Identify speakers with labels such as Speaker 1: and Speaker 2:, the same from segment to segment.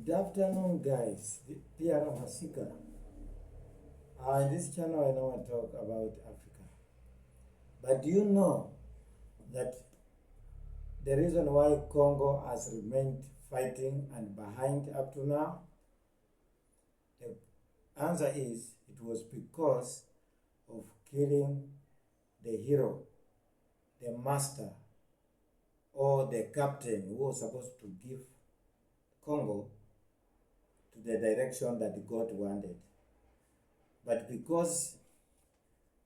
Speaker 1: Good afternoon, guys. Dear Masika. In this channel, I now want to talk about Africa. But do you know that the reason why Congo has remained fighting and behind up to now? The answer is it was because of killing the hero, the master, or the captain who was supposed to give Congo to the direction that God wanted. But because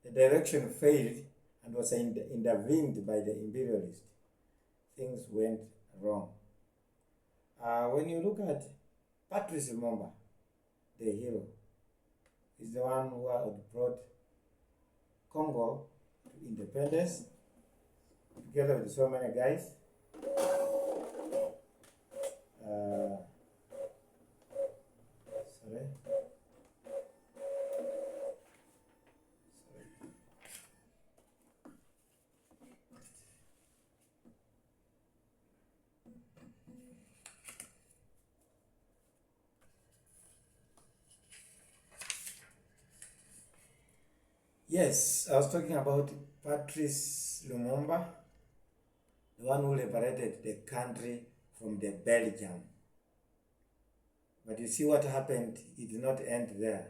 Speaker 1: the direction failed and was intervened by the imperialists, things went wrong. When you look at Patrice Lumumba, the hero, is the one who had brought Congo to independence together with so many guys. Sorry. Yes, I was talking about Patrice Lumumba, the one who liberated the country from the Belgium. But you see what happened, it did not end there.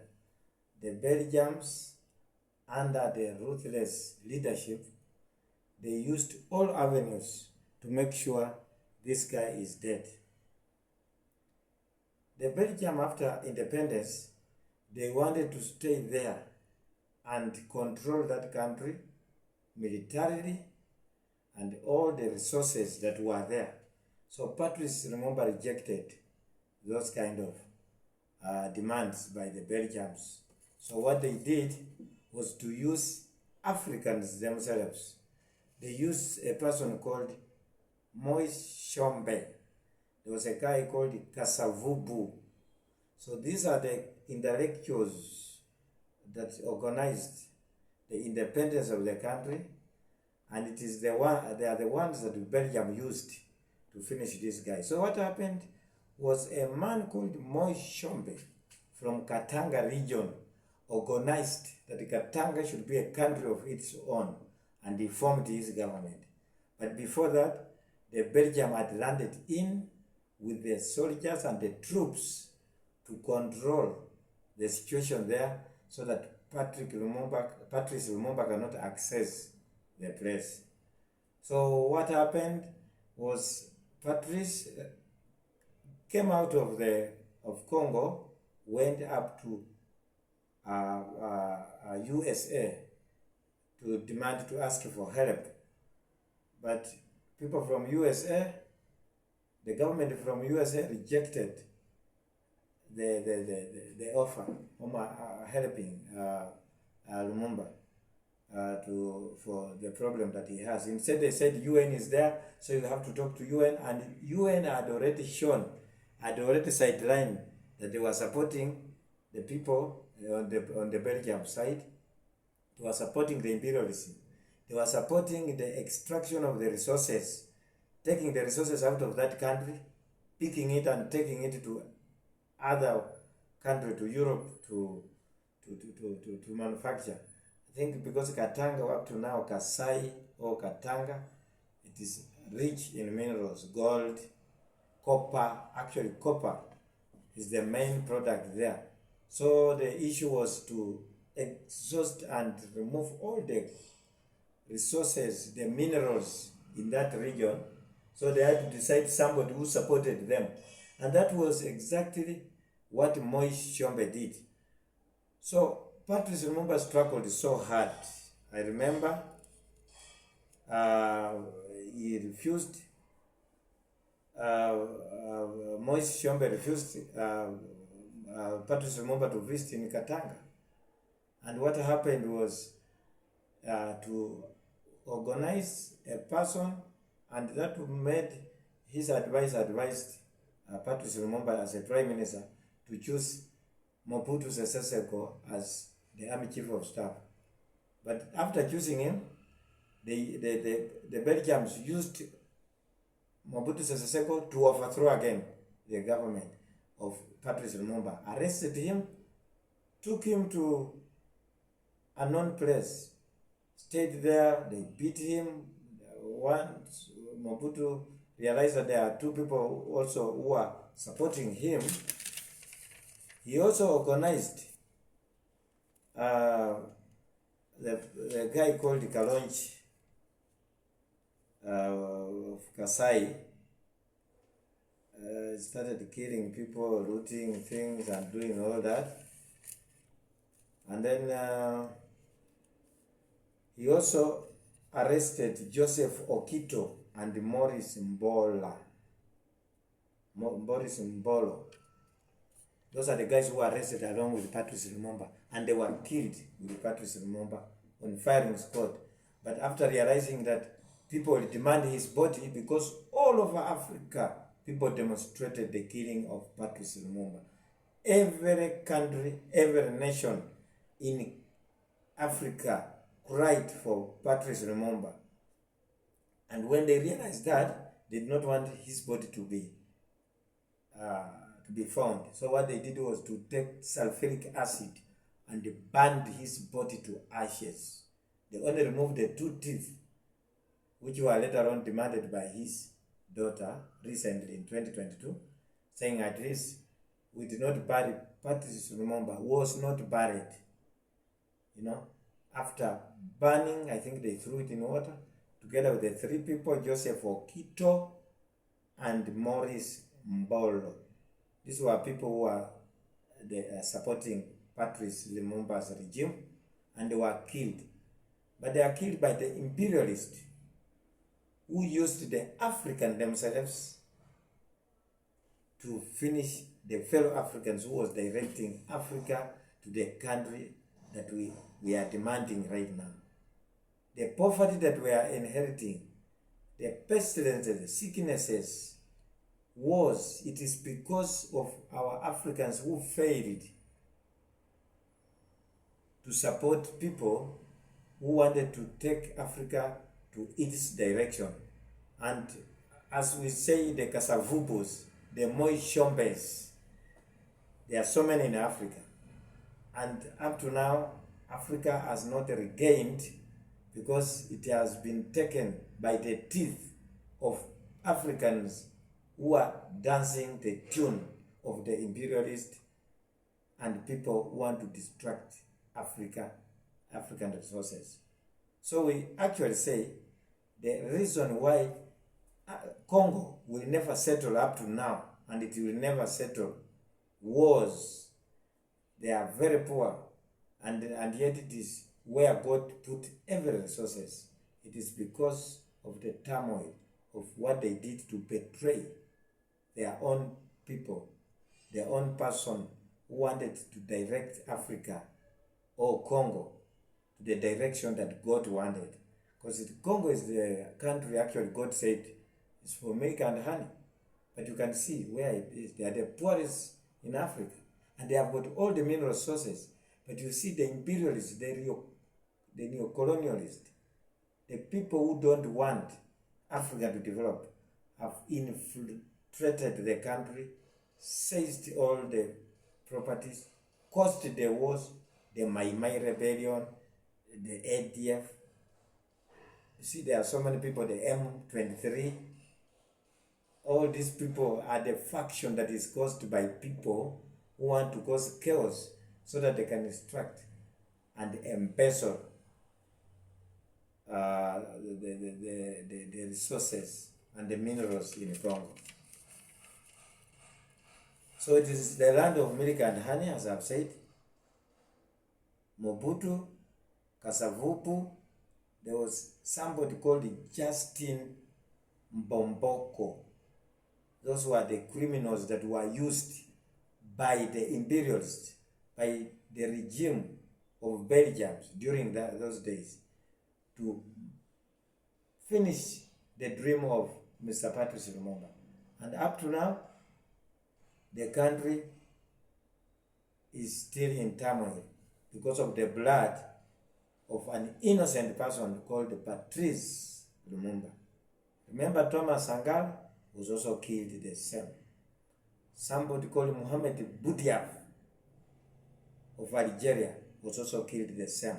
Speaker 1: The Belgians, under the ruthless leadership, they used all avenues to make sure this guy is dead. The Belgium, after independence, they wanted to stay there and control that country militarily and all the resources that were there. So Patrice Lumumba rejected those kind of demands by the Belgians. So what they did was to use Africans themselves. They used a person called Moise Tshombe. There was a guy called Kasavubu. So these are the intellectuals that organized the independence of the country, and it is they are the ones that Belgium used to finish this guy. So what happened was a man called Moise Tshombe from Katanga region organized that Katanga should be a country of its own, and he formed his government. But before that, the Belgium had landed in with the soldiers and the troops to control the situation there, so that Patrice Lumumba cannot access the place. So what happened was Patrice came out of Congo, went up to USA to demand to ask for help. But people from USA, the government from USA rejected the offer helping Lumumba for the problem that he has. Instead, they said UN is there, so you have to talk to UN, and UN had already sidelined that they were supporting the people on the Belgium side. They were supporting the imperialism. They were supporting the extraction of the resources, taking the resources out of that country, picking it and taking it to other country, to Europe, to manufacture. I think because Katanga up to now, Kasai or Katanga, it is rich in minerals, gold, copper. Actually, copper is the main product there. So the issue was to exhaust and remove all the resources, the minerals in that region. So they had to decide somebody who supported them. And that was exactly what Moise Tshombe did. So Patrice Lumumba struggled so hard. I remember he refused, Moise Tshombe refused Patrice Lumumba to visit in Katanga. And what happened was to organize a person, and that made his advised Patrice Lumumba as a prime minister to choose Mobutu Sese Seko as the army chief of staff. But after choosing him, the Belgians used Mobutu Sese Seko to overthrow again the government of Patrice Lumumba, arrested him, took him to a known place, stayed there, they beat him. Once Mobutu realized that there are two people also who are supporting him, he also organized the guy called Kalonji of Kasai, started killing people, looting things and doing all that. And then he also arrested Joseph Okito and Maurice Mbolo. Those are the guys who were arrested along with Patrice Lumumba, and they were killed with Patrice Lumumba on firing squad. But after realizing that people demand his body, because all over Africa, people demonstrated the killing of Patrice Lumumba. Every country, every nation in Africa cried for Patrice Lumumba. And when they realized that, they did not want his body to be found. So what they did was to take sulfuric acid and they burned his body to ashes. They only removed the 2 teeth, which were later on demanded by his daughter recently in 2022, saying at least we did not bury Patrice Lumumba, was not buried. You know, after burning, I think they threw it in water, together with the 3 people, Joseph Okito and Maurice Mbolo. These were people who were supporting Patrice Lumumba's regime, and they were killed. But they are killed by the imperialists who used the African themselves to finish the fellow Africans who was directing Africa to the country that we are demanding right now. The poverty that we are inheriting, the pestilences, the sicknesses, wars, it is because of our Africans who failed to support people who wanted to take Africa to its direction. And as we say, the Kasavubos, the Moi Shombes, there are so many in Africa. And up to now, Africa has not regained, because it has been taken by the teeth of Africans who are dancing the tune of the imperialists and people who want to distract African resources. So we actually say the reason why Congo will never settle up to now, and it will never settle, was they are very poor, and yet it is where God put every resources. It is because of the turmoil of what they did to betray their own people, their own person who wanted to direct Africa or Congo to the direction that God wanted. Because Congo is the country actually God said is for milk and honey. But you can see where it is. They are the poorest in Africa, and they have got all the mineral sources. But you see the imperialists, the neo-colonialists, the people who don't want Africa to develop, have infiltrated the country, seized all the properties, caused the wars, the Mai Mai rebellion, the ADF. You see, there are so many people, the M23. All these people are the faction that is caused by people who want to cause chaos so that they can extract and embezzle the resources and the minerals in Congo. So it is the land of milk and honey, as I've said. Mobutu, Kasavubu, there was somebody called Justin Mbomboko. Those were the criminals that were used by the imperialists, by the regime of Belgium during those days, to finish the dream of Mr. Patrice Lumumba. And up to now, the country is still in turmoil because of the blood of an innocent person called Patrice Lumumba. Remember, Thomas Sankara was also killed the same. somebody called Mohamed Boudiaf of Algeria was also killed the same.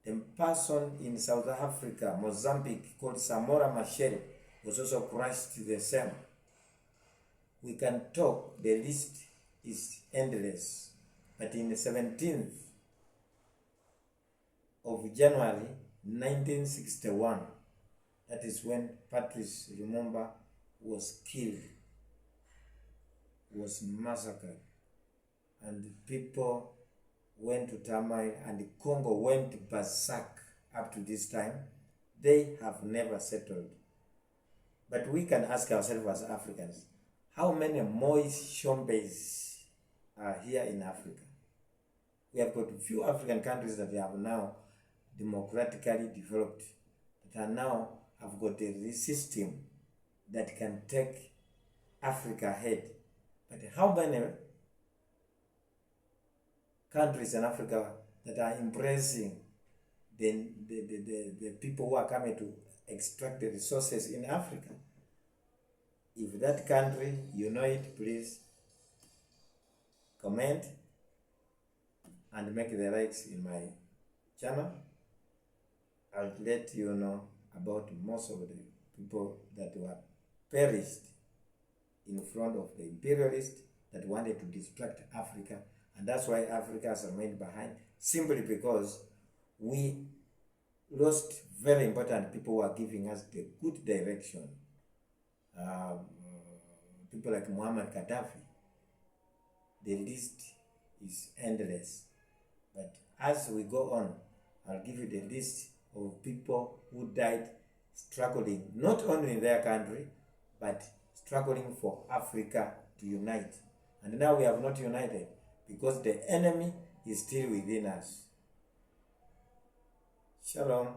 Speaker 1: The person in South Africa, Mozambique, called Samora Machel was also crushed the same. We can talk, the list is endless. But in the 17th of January 1961, that is when Patrice Lumumba was killed, was massacred, and people went to turmoil, and the Congo went berserk up to this time. They have never settled. But we can ask ourselves as Africans, how many Moise Shombes are here in Africa? We have got a few African countries that have now democratically developed, that are now have got a system that can take Africa ahead. But how many countries in Africa that are embracing the people who are coming to extract the resources in Africa? If that country, you know it, please comment and make the likes in my channel. I'll let you know about most of the people that were perished in front of the imperialists that wanted to distract Africa. And that's why Africa has remained behind, simply because we lost very important people who are giving us the good direction. People like Muammar Gaddafi. The list is endless. But as we go on, I'll give you the list of people who died struggling, not only in their country, but struggling for Africa to unite. And now we have not united because the enemy is still within us. Shalom.